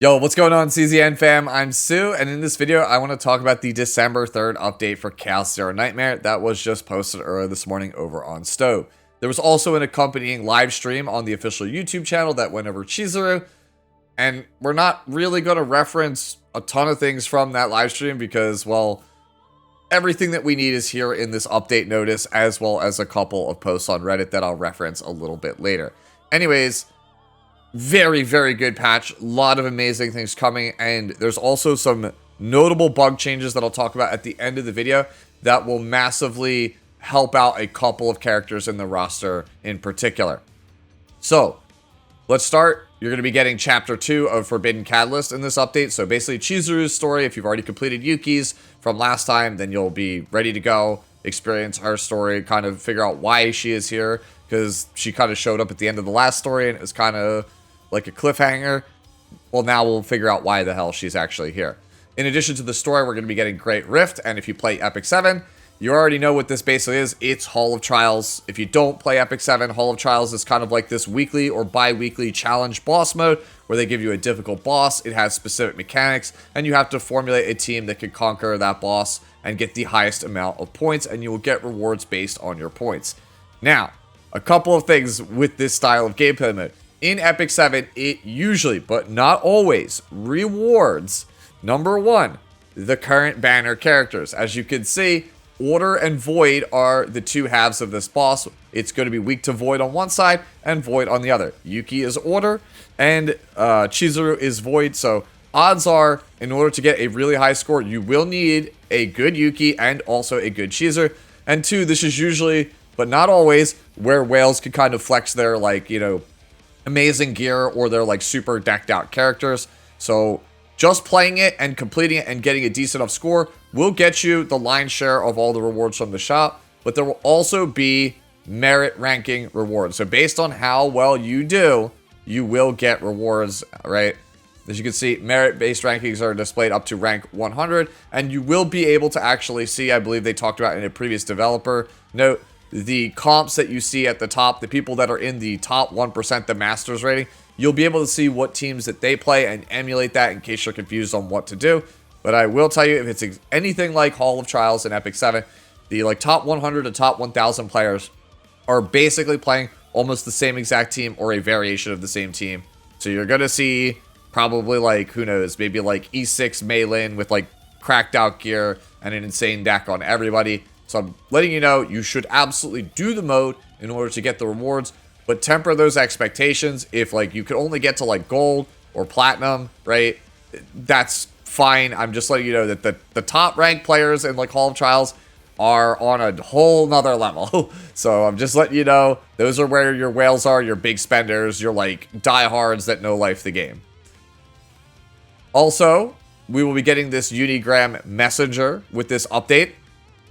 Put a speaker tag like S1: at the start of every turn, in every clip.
S1: Yo, what's going on, CZN fam? I'm Sue, and in this video, I want to talk about the December 3rd update for Chaos Zero Nightmare that was just posted earlier this morning over on Stowe. There was also an accompanying live stream on the official YouTube channel that went over Chizuru, and we're not really going to reference a ton of things from that live stream because, well, everything that we need is here in this update notice, as well as a couple of posts on Reddit that I'll reference a little bit later. Anyways, very, very good patch. A lot of amazing things coming, and there's also some notable bug changes that I'll talk about at the end of the video that will massively help out a couple of characters in the roster in particular. So, let's start. You're going to be getting Chapter 2 of Forbidden Catalyst in this update. So basically, Chizuru's story. If you've already completed Yuki's from last time, then you'll be ready to go, experience her story, kind of figure out why she is here, because she kind of showed up at the end of the last story, and it was kind of like a cliffhanger. Well, now we'll figure out why the hell she's actually here. In addition to the story, we're going to be getting Great Rift, and if you play Epic 7, you already know what this basically is. It's Hall of Trials. If you don't play Epic 7, Hall of Trials is kind of like this weekly or bi-weekly challenge boss mode where they give you a difficult boss. It has specific mechanics, and you have to formulate a team that can conquer that boss and get the highest amount of points, and you will get rewards based on your points. Now, a couple of things with this style of gameplay mode. In Epic 7, it usually, but not always, rewards, number 1, the current banner characters. As you can see, Order and Void are the two halves of this boss. It's going to be weak to Void on one side and Void on the other. Yuki is Order and Chizuru is Void. So odds are, in order to get a really high score, you will need a good Yuki and also a good Chizuru. And 2, this is usually, but not always, where whales can kind of flex their, like, you know, amazing gear or their like super decked out characters. So just playing it and completing it and getting a decent enough score will get you the lion's share of all the rewards from the shop, but there will also be merit ranking rewards. So based on how well you do, you will get rewards, right? As you can see, merit-based rankings are displayed up to rank 100, and you will be able to actually see, I believe they talked about in a previous developer note, the comps that you see at the top, the people that are in the top 1%, the Masters rating, you'll be able to see what teams that they play and emulate that in case you're confused on what to do. But I will tell you, if it's anything like Hall of Trials in Epic 7, the like top 100 to top 1,000 players are basically playing almost the same exact team or a variation of the same team. So you're going to see probably like, who knows, maybe like E6 Meilin with like cracked out gear and an insane deck on everybody. So I'm letting you know, you should absolutely do the mode in order to get the rewards, but temper those expectations. If like you could only get to like gold or platinum, right? That's fine. I'm just letting you know that the top ranked players in like Hall of Trials are on a whole nother level. So I'm just letting you know, those are where your whales are, your big spenders, your like diehards that know life the game. Also, we will be getting this Unigram Messenger with this update.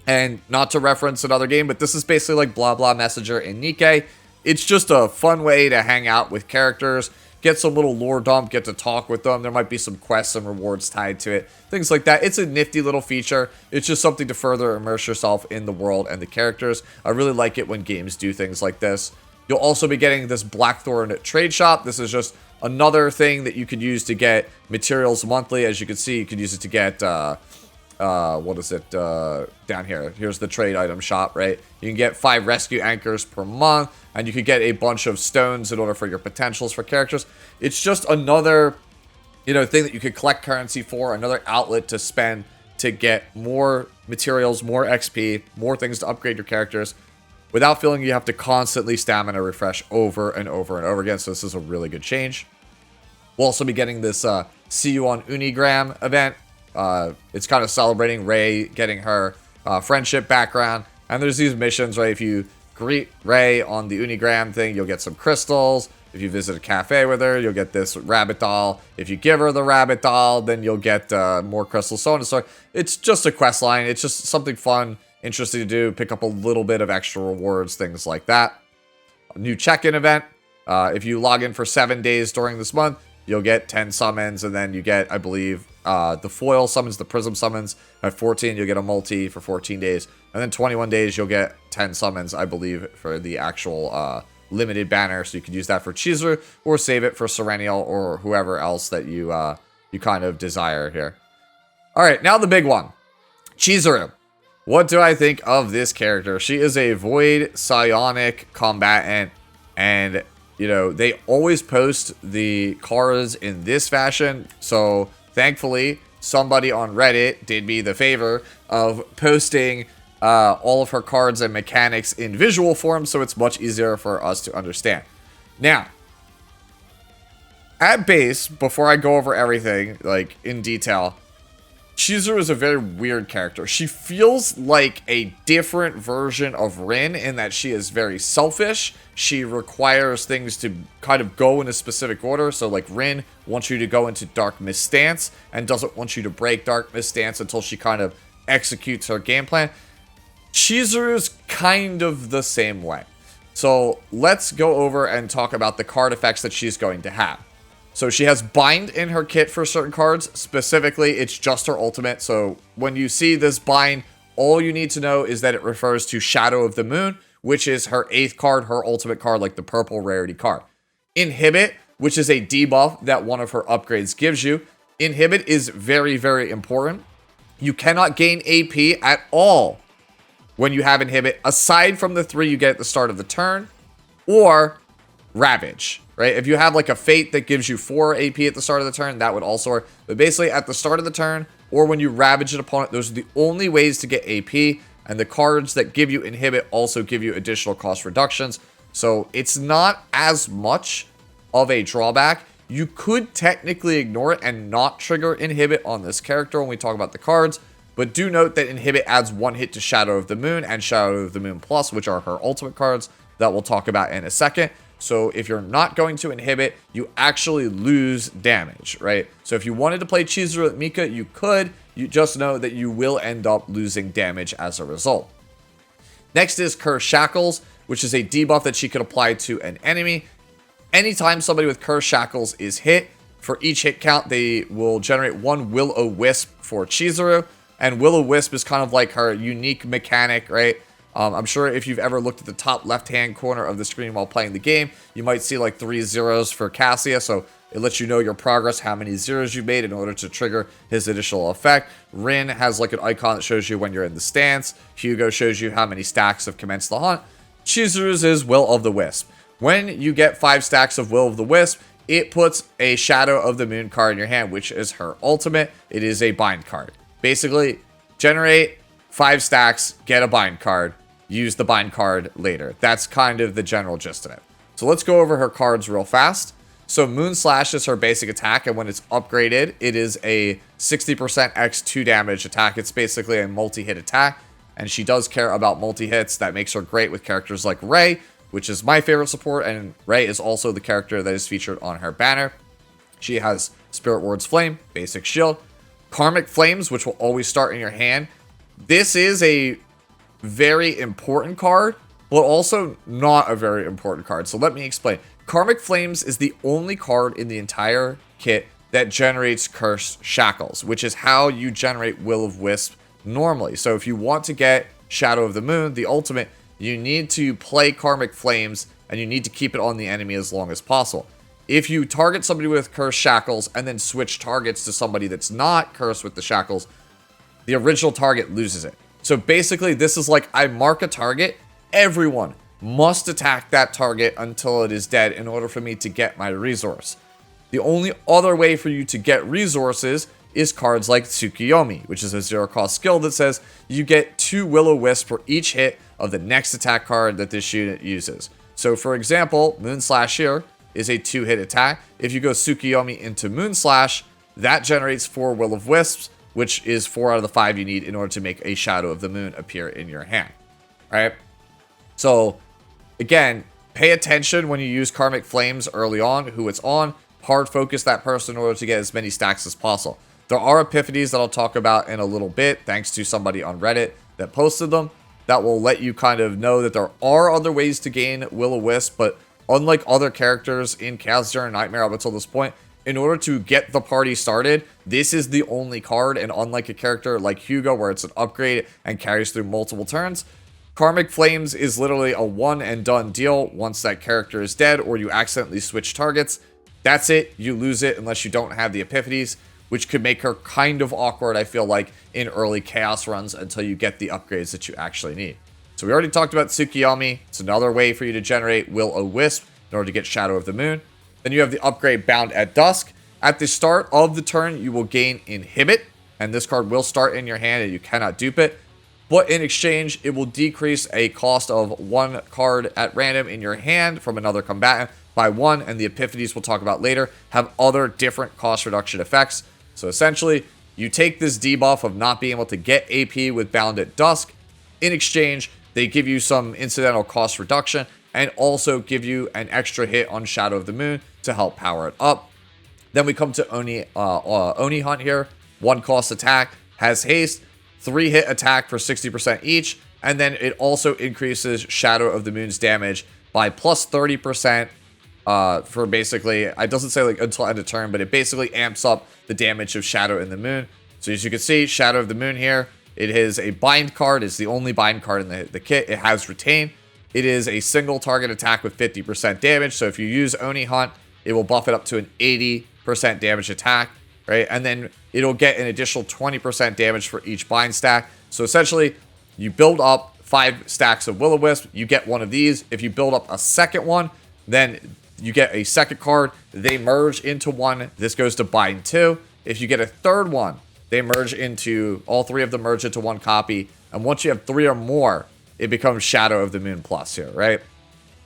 S1: And not to reference another game, but this is basically like BlazBlue Messenger in NIKKE. It's just a fun way to hang out with characters, get some little lore dump, get to talk with them. There might be some quests and rewards tied to it, things like that. It's a nifty little feature. It's just something to further immerse yourself in the world and the characters. I really like it when games do things like this. You'll also be getting this Blackthorn trade shop. This is just another thing that you could use to get materials monthly. As you can see, you could use it to get what is it, down here, here's the trade item shop, right? You can get 5 rescue anchors per month, and you could get a bunch of stones in order for your potentials for characters. It's just another, you know, thing that you could collect currency for, another outlet to spend to get more materials, more XP, more things to upgrade your characters, without feeling you have to constantly stamina refresh over and over and over again. So this is a really good change. We'll also be getting this See You on Unigram event. It's kind of celebrating Ray getting her friendship background, and there's these missions, right? If you greet Ray on the Unigram thing, you'll get some crystals. If you visit a cafe with her, you'll get this rabbit doll. If you give her the rabbit doll, then you'll get more crystals, so on and so on. It's just a quest line. It's just something fun, interesting to do, pick up a little bit of extra rewards, things like that. A new check-in event. If you log in for 7 days during this month, you'll get 10 summons, and then you get, I believe, the foil summons, the prism summons. At 14, you'll get a multi for 14 days. And then 21 days, you'll get 10 summons, I believe, for the actual limited banner, so you could use that for Chizuru or save it for Serenial or whoever else that you kind of desire here. All right, now the big one, Chizuru. What do I think of this character? She is a Void Psionic combatant, and you know, they always post the cards in this fashion, so thankfully somebody on Reddit did me the favor of posting all of her cards and mechanics in visual form, so it's much easier for us to understand. Now, at base, before I go over everything like in detail, Chizuru is a very weird character. She feels like a different version of Rin in that she is very selfish. She requires things to kind of go in a specific order. So like Rin wants you to go into Dark Mist stance and doesn't want you to break Dark Mist stance until she kind of executes her game plan. Chizuru's kind of the same way. So let's go over and talk about the card effects that she's going to have. So she has bind in her kit for certain cards. Specifically, it's just her ultimate. So when you see this bind, all you need to know is that it refers to Shadow of the Moon, which is her 8th card, her ultimate card, like the purple rarity card. Inhibit, which is a debuff that one of her upgrades gives you. Inhibit is very, very important. You cannot gain AP at all when you have Inhibit, aside from the 3 you get at the start of the turn, or Ravage, right? If you have like a Fate that gives you 4 AP at the start of the turn, that would also work. But basically at the start of the turn, or when you Ravage an opponent, those are the only ways to get AP, and the cards that give you Inhibit also give you additional cost reductions. So it's not as much of a drawback. You could technically ignore it and not trigger Inhibit on this character when we talk about the cards, but do note that Inhibit adds 1 hit to Shadow of the Moon and Shadow of the Moon Plus, which are her ultimate cards that we'll talk about in a second. So if you're not going to Inhibit, you actually lose damage, right? So if you wanted to play Chizuru with Mika, you could. You just know that you will end up losing damage as a result. Next is Curse Shackles, which is a debuff that she could apply to an enemy. Anytime somebody with Curse Shackles is hit, for each hit count, they will generate 1 Will-O-Wisp for Chizuru. And Will-O-Wisp is kind of like her unique mechanic, right? I'm sure if you've ever looked at the top left-hand corner of the screen while playing the game, you might see like 3 zeros for Cassia. So it lets you know your progress, how many zeros you made in order to trigger his additional effect. Rin has like an icon that shows you when you're in the stance. Hugo shows you how many stacks have commenced the hunt. Chizuru's is Will of the Wisp. When you get 5 stacks of Will of the Wisp, it puts a Shadow of the Moon card in your hand, which is her ultimate. It is a bind card. Basically, generate 5 stacks, get a bind card, use the bind card later. That's kind of the general gist of it. So let's go over her cards real fast. So Moon Slash is her basic attack, and when it's upgraded, it is a 60% x2 damage attack. It's basically a multi-hit attack, and she does care about multi-hits. That makes her great with characters like Ray, which is my favorite support, and Ray is also the character that is featured on her banner. She has Spirit Ward's Flame, basic shield, Karmic Flames, which will always start in your hand. This is a very important card, but also not a very important card. So let me explain. Karmic Flames is the only card in the entire kit that generates Cursed Shackles, which is how you generate Will-O-Wisp normally. So if you want to get Shadow of the Moon, the ultimate, you need to play Karmic Flames, and you need to keep it on the enemy as long as possible. If you target somebody with Cursed Shackles and then switch targets to somebody that's not cursed with the Shackles, the original target loses it. So basically, this is like, I mark a target, everyone must attack that target until it is dead in order for me to get my resource. The only other way for you to get resources is cards like Tsukiyomi, which is a 0-cost skill that says you get 2 Will-O-Wisp for each hit of the next attack card that this unit uses. So for example, Moon Slash here is a 2-hit attack. If you go Tsukiyomi into Moon Slash, that generates 4 Will-O-Wisps, which is 4 out of the 5 you need in order to make a Shadow of the Moon appear in your hand. Alright? So, again, pay attention when you use Karmic Flames early on, who it's on. Hard focus that person in order to get as many stacks as possible. There are epiphanies that I'll talk about in a little bit, thanks to somebody on Reddit that posted them, that will let you kind of know that there are other ways to gain Will-O-Wisp, but unlike other characters in Chaos Zero Nightmare up until this point, in order to get the party started, this is the only card, and unlike a character like Hugo where it's an upgrade and carries through multiple turns, Karmic Flames is literally a one and done deal once that character is dead or you accidentally switch targets. That's it. You lose it unless you don't have the epiphanies, which could make her kind of awkward, I feel like, in early chaos runs until you get the upgrades that you actually need. So we already talked about Tsukiyomi. It's another way for you to generate Will-O-Wisp in order to get Shadow of the Moon. Then you have the upgrade Bound at Dusk. At the start of the turn, you will gain Inhibit, and this card will start in your hand and you cannot dupe it. But in exchange, it will decrease a cost of one card at random in your hand from another combatant by one, and the epiphanies we'll talk about later have other different cost reduction effects. So essentially, you take this debuff of not being able to get AP with Bound at Dusk. In exchange, they give you some incidental cost reduction and also give you an extra hit on Shadow of the Moon to help power it up. Then we come to Oni Hunt here. One cost attack, has haste, 3 hit attack for 60% each, and then it also increases Shadow of the Moon's damage by plus 30% for basically, it doesn't say like until end of turn, but it basically amps up the damage of Shadow in the Moon. So as you can see, Shadow of the Moon here, it is a bind card. It's the only bind card in the kit. It has retain. It is a single target attack with 50% damage. So if you use Oni Hunt, it will buff it up to an 80% damage attack, right? And then it'll get an additional 20% damage for each bind stack. So essentially, you build up 5 stacks of Will-O-Wisp, you get one of these. If you build up a second one, then you get a second card. They merge into one. This goes to bind 2. If you get a third one, they merge into, all 3 of them merge into one copy. And once you have 3 or more, it becomes Shadow of the Moon Plus here, right?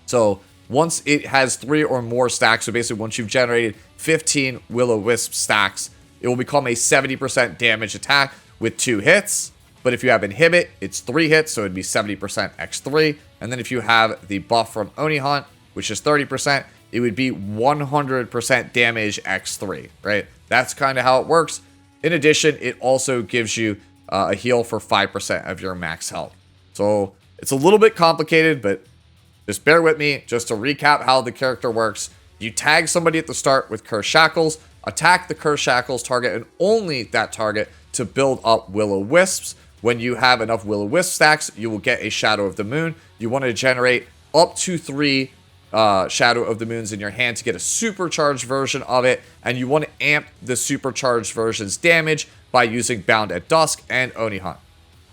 S1: So once it has 3 or more stacks, so basically once you've generated 15 Will-O-Wisp stacks, it will become a 70% damage attack with 2 hits. But if you have Inhibit, it's 3 hits, so it'd be 70% x3. And then if you have the buff from Oni Hunt, which is 30%, it would be 100% damage x3, right? That's kind of how it works. In addition, it also gives you a heal for 5% of your max health. So it's a little bit complicated, but just bear with me. Just to recap how the character works, you tag somebody at the start with Cursed Shackles, attack the Cursed Shackles target and only that target to build up Will-O-Wisps. When you have enough Will-O-Wisp stacks, you will get a Shadow of the Moon. You want to generate up to 3 Shadow of the Moons in your hand to get a supercharged version of it, and you want to amp the supercharged version's damage by using Bound at Dusk and Oni Hunt.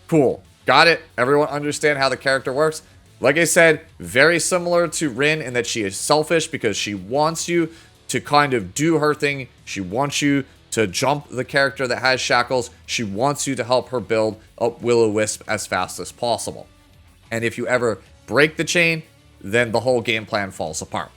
S1: Cool. Got it? Everyone understand how the character works? Like I said, very similar to Rin in that she is selfish because she wants you to kind of do her thing. She wants you to jump the character that has shackles. She wants you to help her build up Will-O-Wisp as fast as possible. And if you ever break the chain, then the whole game plan falls apart.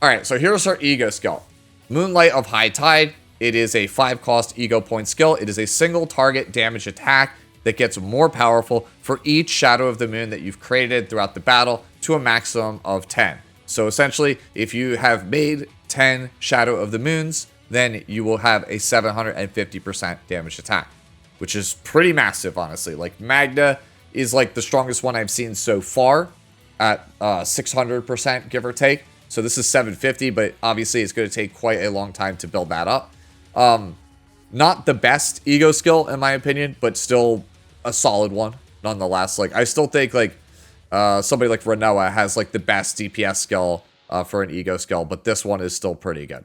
S1: Alright, so here's her ego skill. Moonlight of High Tide. It is a 5-cost ego point skill. It is a single target damage attack that gets more powerful for each Shadow of the Moon that you've created throughout the battle to a maximum of 10. So essentially, if you have made 10 Shadow of the Moons, then you will have a 750% damage attack, which is pretty massive, honestly. Like, Magna is like the strongest one I've seen so far at 600%, give or take. So this is 750, but obviously it's going to take quite a long time to build that up. Not the best ego skill, in my opinion, but still a solid one, nonetheless. Like, I still think, like, somebody like RENOA has, like, the best DPS skill for an ego skill, but this one is still pretty good.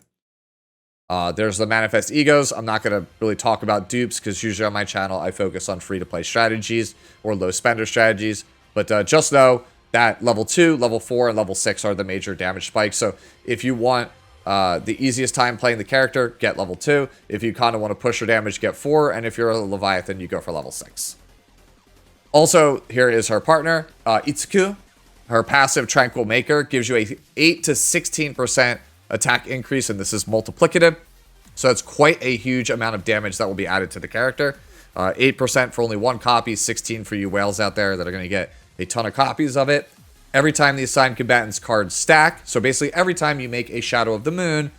S1: There's the Manifest Egos. I'm not going to really talk about dupes, because usually on my channel, I focus on free-to-play strategies or low-spender strategies. But just know that level 2, level 4, and level 6 are the major damage spikes. So if you want the easiest time playing the character, get level 2. If you kind of want to push your damage, get 4. And if you're a Leviathan, you go for level 6. Also, here is her partner, Itsuku. Her passive Tranquil Maker gives you a 8 to 16% attack increase, and this is multiplicative. So it's quite a huge amount of damage that will be added to the character. 8% for only 1 copy, 16 for you whales out there that are going to get a ton of copies of it. Every time the assigned combatant's cards stack, so basically every time you make a Shadow of the Moon,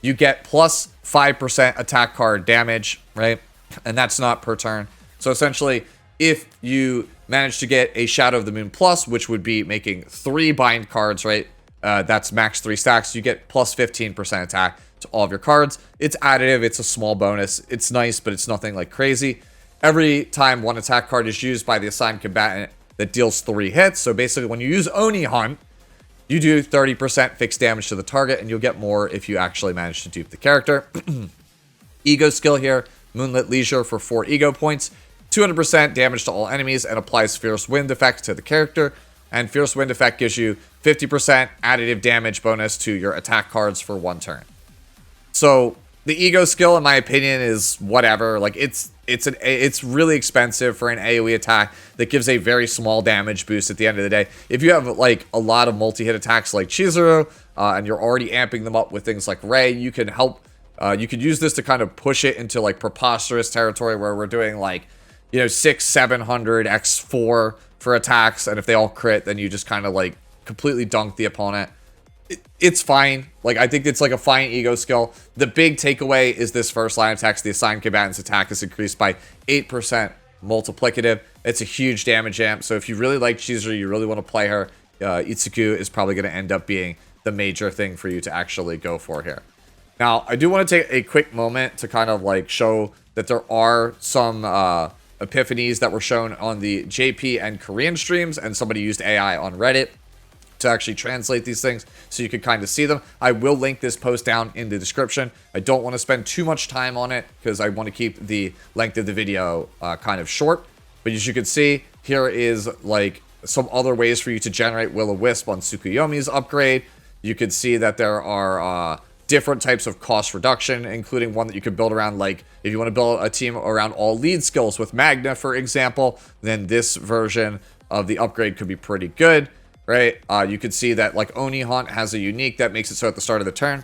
S1: you get plus 5% attack card damage, right? And that's not per turn. So essentially, if you manage to get a Shadow of the Moon plus, which would be making 3 bind cards, right? That's max 3 stacks, you get plus 15% attack to all of your cards. It's additive, it's a small bonus. It's nice, but it's nothing like crazy. Every time one attack card is used by the assigned combatant, that deals 3 hits. So basically, when you use Oni Hunt, you do 30% fixed damage to the target, and you'll get more if you actually manage to dupe the character. Ego skill here, Moonlit Leisure for 4 ego points, 200% damage to all enemies, and applies Fierce Wind effect to the character. And Fierce Wind effect gives you 50% additive damage bonus to your attack cards for 1 turn. So the ego skill, in my opinion, is whatever. Like it's really expensive for an AoE attack that gives a very small damage boost at the end of the day. If you have like a lot of multi-hit attacks like Chizuru, and you're already amping them up with things like Ray, you can help. You could use this to kind of push it into like preposterous territory where we're doing like, you know, 600-700 x4 for attacks, and if they all crit, then you just kind of like completely dunk the opponent. It's fine. Like, I think it's like a fine ego skill. The big takeaway is this first line attacks. The assigned combatant's attack is increased by 8% multiplicative. It's a huge damage amp. So if you really like Chizuru, you really want to play her, Itsuku is probably going to end up being the major thing for you to actually go for here. Now, I do want to take a quick moment to kind of like show that there are some epiphanies that were shown on the JP and Korean streams, and somebody used AI on Reddit to actually translate these things so you can kind of see them. I will link this post down in the description. I don't want to spend too much time on it because I want to keep the length of the video kind of short. But as you can see, here is like some other ways for you to generate Will-O-Wisp on Tsukuyomi's upgrade. You can see that there are different types of cost reduction, including one that you could build around, like if you want to build a team around all lead skills with MAGNA, for example, then this version of the upgrade could be pretty good. Right, you can see that like Oni Hunt has a unique that makes it so at the start of the turn,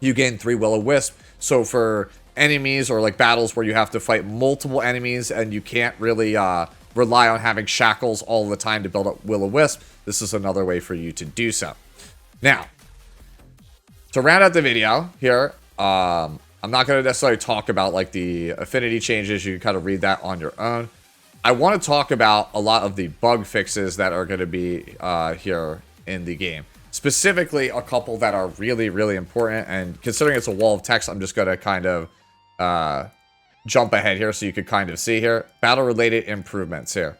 S1: you gain 3 Will-O-Wisp. So for enemies or like battles where you have to fight multiple enemies and you can't really rely on having shackles all the time to build up Will-O-Wisp, this is another way for you to do so. Now, to round out the video here, I'm not going to necessarily talk about like the affinity changes. You can kind of read that on your own. I want to talk about a lot of the bug fixes that are going to be here in the game. Specifically, a couple that are really, really important. And considering it's a wall of text, I'm just going to kind of jump ahead here so you could kind of see here. Battle-related improvements here.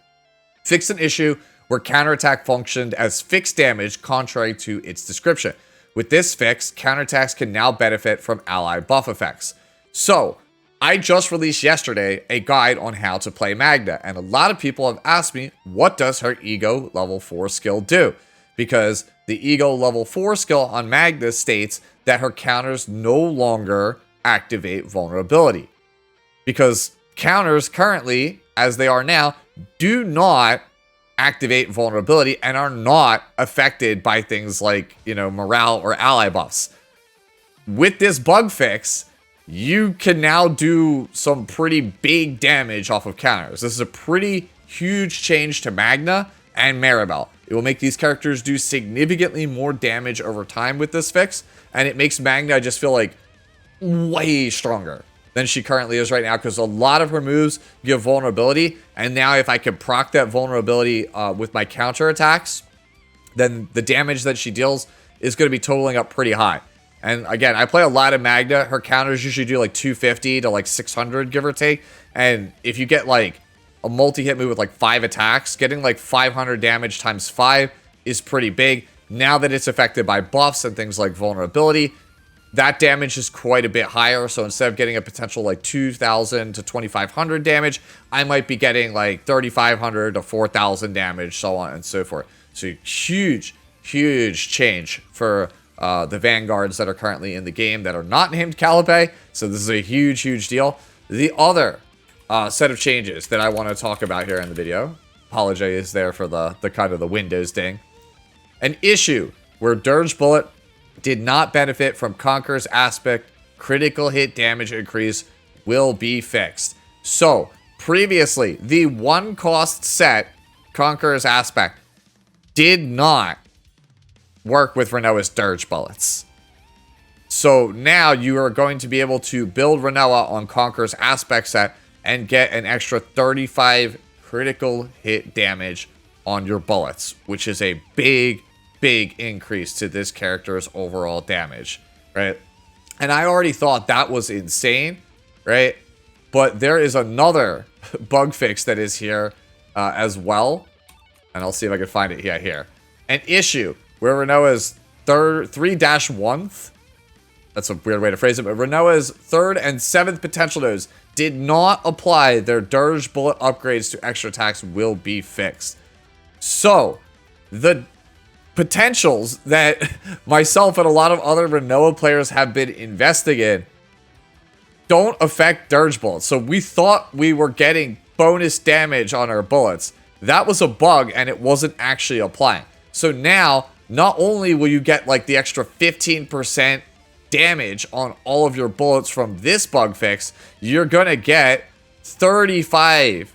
S1: Fixed an issue where counterattack functioned as fixed damage contrary to its description. With this fix, counterattacks can now benefit from ally buff effects. So, I just released yesterday a guide on how to play Magna, and a lot of people have asked me, what does her Ego level 4 skill do? Because the Ego level 4 skill on Magna states that her counters no longer activate vulnerability. Because counters currently, as they are now, do not activate vulnerability and are not affected by things like, you know, morale or ally buffs. With this bug fix, you can now do some pretty big damage off of counters. This is a pretty huge change to Magna and Maribel. It will make these characters do significantly more damage over time with this fix, and it makes Magna just feel like way stronger than she currently is right now, because a lot of her moves give vulnerability, and now if I can proc that vulnerability with my counter attacks, then the damage that she deals is going to be totaling up pretty high. And again, I play a lot of Magna. Her counters usually do like 250 to like 600, give or take. And if you get like a multi-hit move with like 5 attacks, getting like 500 damage times 5 is pretty big. Now that it's affected by buffs and things like vulnerability, that damage is quite a bit higher. So instead of getting a potential like 2,000 to 2,500 damage, I might be getting like 3,500 to 4,000 damage, so on and so forth. So huge, huge change for the vanguards that are currently in the game that are not named Calipe. So this is a huge, huge deal. The other set of changes that I want to talk about here in the video, apologize there for the kind of the Windows ding. An issue where Dirge Bullet did not benefit from Conqueror's aspect critical hit damage increase will be fixed. So previously, the 1 cost set Conqueror's aspect did not work with Renoa's Dirge Bullets. So now you are going to be able to build Renoa on Conqueror's aspect set and get an extra 35 critical hit damage on your bullets, which is a big, big increase to this character's overall damage, right? And I already thought that was insane, right? But there is another bug fix that is here as well. and I'll see if I can find it here. An issue where Renoa's 3-1th, that's a weird way to phrase it, but Renoa's 3rd and 7th potential nodes did not apply their Dirge bullet upgrades to extra attacks will be fixed. So, the potentials that myself and a lot of other Renoa players have been investing in don't affect Dirge bullets. So we thought we were getting bonus damage on our bullets. That was a bug and it wasn't actually applying. So now, not only will you get like the extra 15% damage on all of your bullets from this bug fix, you're gonna get 35%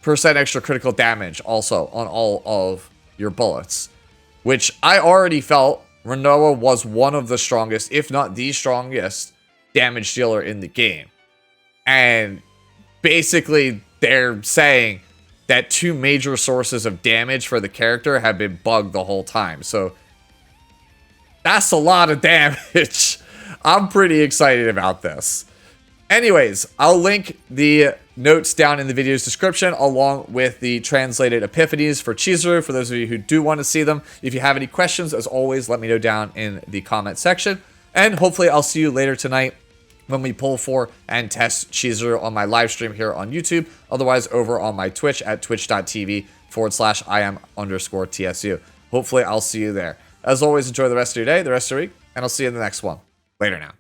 S1: extra critical damage also on all of your bullets, which I already felt Renoa was one of the strongest, if not the strongest, damage dealer in the game. And basically they're saying that 2 major sources of damage for the character have been bugged the whole time. So that's a lot of damage. I'm pretty excited about this. Anyways, I'll link the notes down in the video's description along with the translated epiphanies for Chizuru for those of you who do want to see them. If you have any questions, as always, let me know down in the comment section. And hopefully I'll see you later tonight when we pull for and test Chizuru on my live stream here on YouTube. Otherwise, over on my Twitch at twitch.tv/IM_TSU. Hopefully I'll see you there. As always, enjoy the rest of your day, the rest of your week, and I'll see you in the next one. Later now.